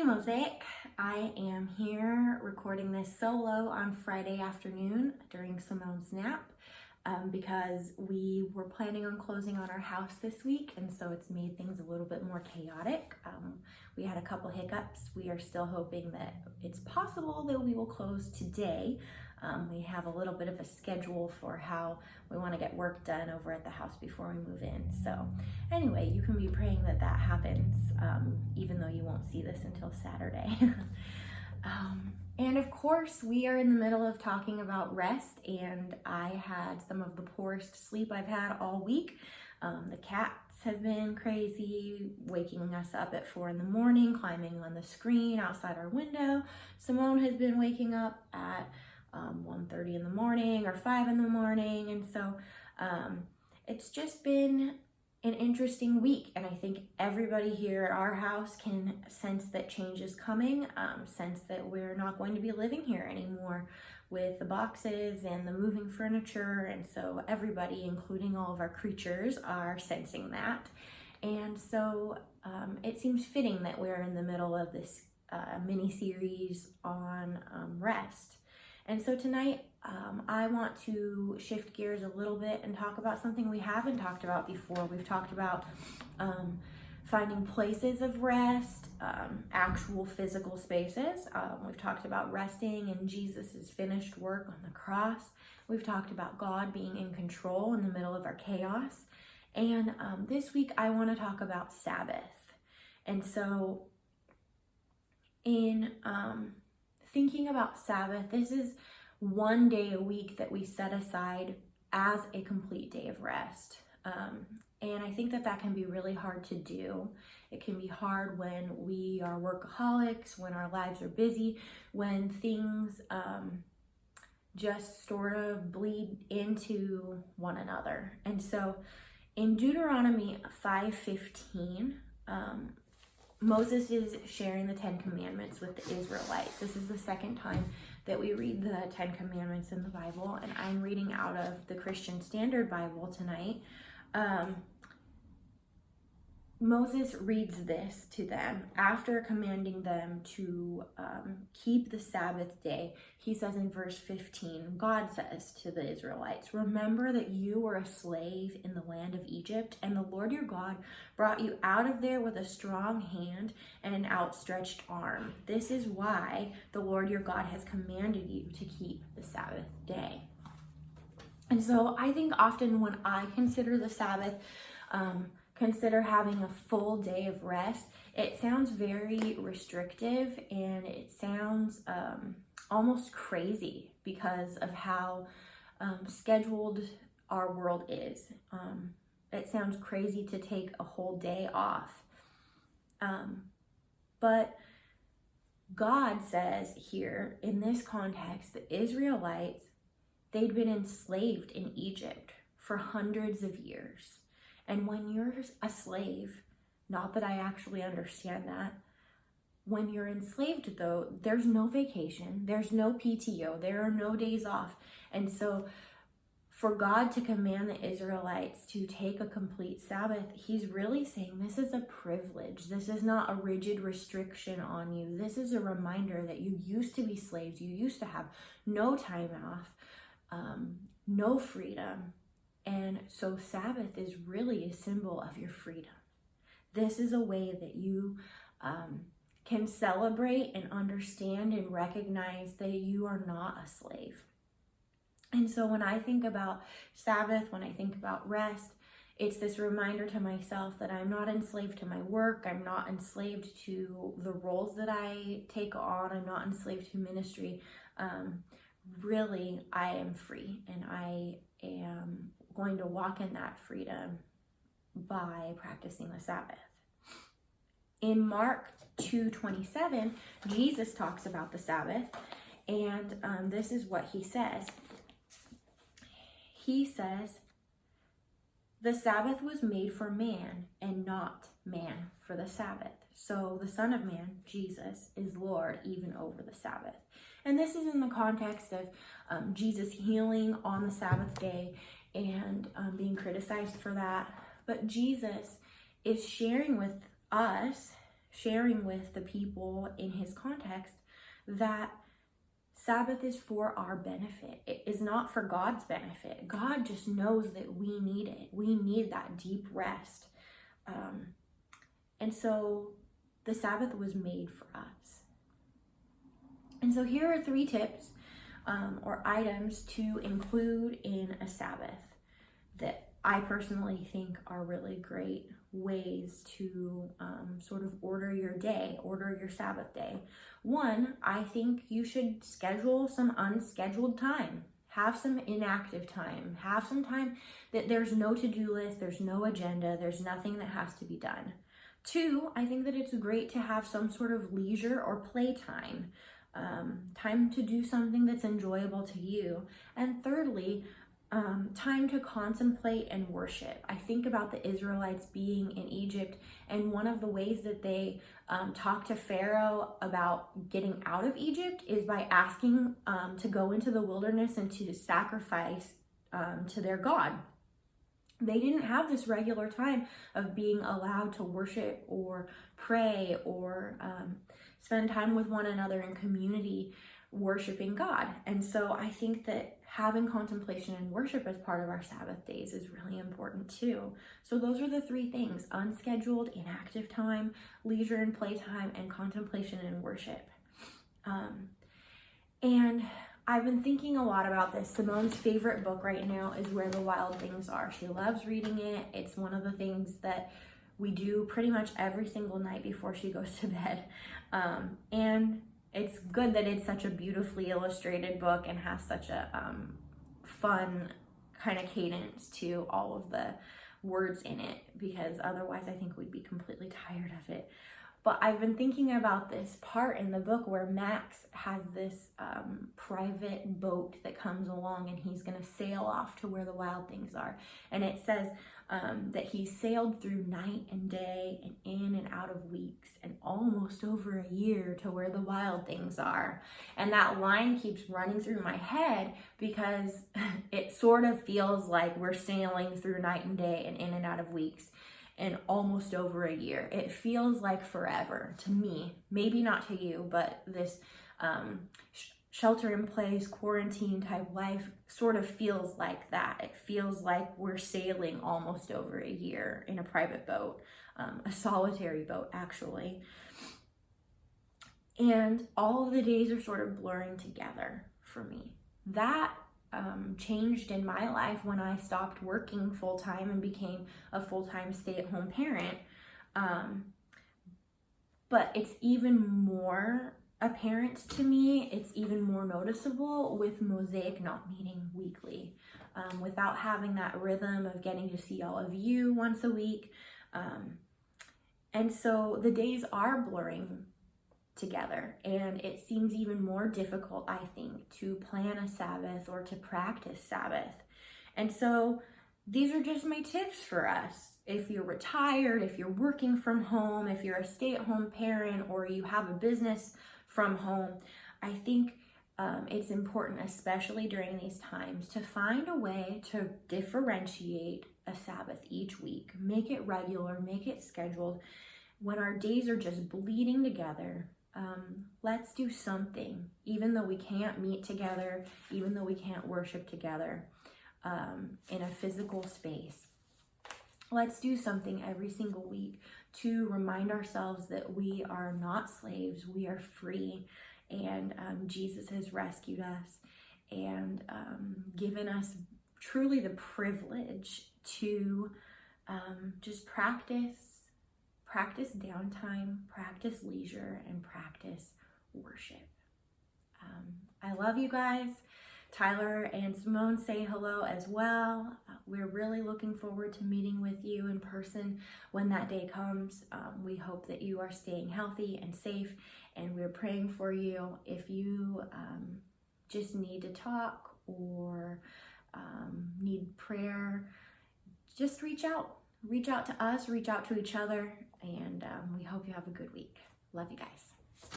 Mosaic. I am here recording this solo on Friday afternoon during Simone's nap because we were planning on closing on our house this week, and so it's made things a little bit more chaotic. We had a couple hiccups. We are still hoping that it's possible that we will close today. We have a little bit of a schedule for how we want to get work done over at the house before we move in. So anyway, you can be praying that that happens, even though you won't see this until Saturday. And of course, we are in the middle of talking about rest, and I had some of the poorest sleep I've had all week. The cats have been crazy, waking us up at 4 in the morning, climbing on the screen outside our window. Simone has been waking up at 1:30 in the morning or 5 in the morning, and so it's just been an interesting week, and I think everybody here at our house can sense that change is coming, sense that we're not going to be living here anymore with the boxes and the moving furniture, and so everybody, including all of our creatures, are sensing that. And so it seems fitting that we're in the middle of this mini-series on rest. And so tonight, I want to shift gears a little bit and talk about something we haven't talked about before. We've talked about finding places of rest, actual physical spaces. We've talked about resting in Jesus's finished work on the cross. We've talked about God being in control in the middle of our chaos. And this week, I want to talk about Sabbath. And so in thinking about Sabbath, this is one day a week that we set aside as a complete day of rest. And I think that that can be really hard to do. It can be hard when we are workaholics, when our lives are busy, when things just sort of bleed into one another. And so in Deuteronomy 5:15, Moses is sharing the 10 Commandments with the Israelites. This is the second time that we read the 10 Commandments in the Bible, and I'm reading out of the Christian Standard Bible tonight. Moses reads this to them after commanding them to keep the Sabbath day. He says in verse 15, God says to the Israelites, "Remember that you were a slave in the land of Egypt, and the Lord your God brought you out of there with a strong hand and an outstretched arm. This is why the Lord your God has commanded you to keep the Sabbath day." And so I think often when I consider the Sabbath, consider having a full day of rest, it sounds very restrictive, and it sounds almost crazy because of how scheduled our world is. It sounds crazy to take a whole day off. But God says here, in this context, the Israelites, they'd been enslaved in Egypt for hundreds of years. And when you're a slave, not that I actually understand that, when you're enslaved though, there's no vacation, there's no PTO, there are no days off. And so for God to command the Israelites to take a complete Sabbath, he's really saying this is a privilege. This is not a rigid restriction on you. This is a reminder that you used to be slaves. You used to have no time off, no freedom. And so Sabbath is really a symbol of your freedom. This is a way that you can celebrate and understand and recognize that you are not a slave. And so when I think about Sabbath, when I think about rest, it's this reminder to myself that I'm not enslaved to my work. I'm not enslaved to the roles that I take on. I'm not enslaved to ministry. Really, I am free, and I am going to walk in that freedom by practicing the Sabbath. In Mark 2:27, Jesus talks about the Sabbath, and this is what he says. He says, "The Sabbath was made for man, and not man for the Sabbath. So the Son of Man, Jesus, is Lord even over the Sabbath." And this is in the context of Jesus healing on the Sabbath day and being criticized for that. But Jesus is sharing with us sharing with the people in his context that Sabbath is for our benefit. It is not for God's benefit. God just knows that we need it. We need that deep rest. And so the Sabbath was made for us. And so here are 3 tips or items to include in a Sabbath that I personally think are really great ways to sort of order your day, order your Sabbath day. 1, I think you should schedule some unscheduled time. Have some inactive time. Have some time that there's no to-do list, there's no agenda, there's nothing that has to be done. 2, I think that it's great to have some sort of leisure or playtime, time to do something that's enjoyable to you. And thirdly, time to contemplate and worship. I think about the Israelites being in Egypt, and one of the ways that they talked to Pharaoh about getting out of Egypt is by asking to go into the wilderness and to sacrifice to their God. They didn't have this regular time of being allowed to worship or pray or spend time with one another in community worshiping God. And so I think that having contemplation and worship as part of our Sabbath days is really important too. So those are the 3 things: unscheduled, inactive time, leisure and playtime, and contemplation and worship. And I've been thinking a lot about this. Simone's favorite book right now is Where the Wild Things Are. She loves reading it. It's one of the things that we do pretty much every single night before she goes to bed. And it's good that it's such a beautifully illustrated book and has such a fun kind of cadence to all of the words in it, because otherwise I think we'd be completely tired of it. But I've been thinking about this part in the book where Max has this private boat that comes along, and he's going to sail off to where the wild things are. And it says that he sailed through night and day and in and out of weeks and almost over a year to where the wild things are. And that line keeps running through my head because it sort of feels like we're sailing through night and day and in and out of weeks and almost over a year. It feels like forever to me, maybe not to you, but this shelter in place, quarantine type life sort of feels like that. It feels like we're sailing almost over a year in a private boat, a solitary boat actually. And all of the days are sort of blurring together for me. That changed in my life when I stopped working full-time and became a full-time stay-at-home parent. But it's even more apparent to me, it's even more noticeable with Mosaic not meeting weekly, without having that rhythm of getting to see all of you once a week. And so the days are blurring together, and it seems even more difficult, I think, to plan a Sabbath or to practice Sabbath. And so these are just my tips for us. If you're retired, if you're working from home, if you're a stay-at-home parent, or you have a business from home, I think it's important, especially during these times, to find a way to differentiate a Sabbath each week. Make it regular, make it scheduled. When our days are just bleeding together, let's do something, even though we can't meet together, even though we can't worship together in a physical space. Let's do something every single week to remind ourselves that we are not slaves, we are free, and Jesus has rescued us and given us truly the privilege to just practice downtime, practice leisure, and practice worship. I love you guys. Tyler and Simone say hello as well. We're really looking forward to meeting with you in person when that day comes. We hope that you are staying healthy and safe, and we're praying for you. If you just need to talk or need prayer, just reach out. Reach out to us, reach out to each other, and we hope you have a good week. Love you guys.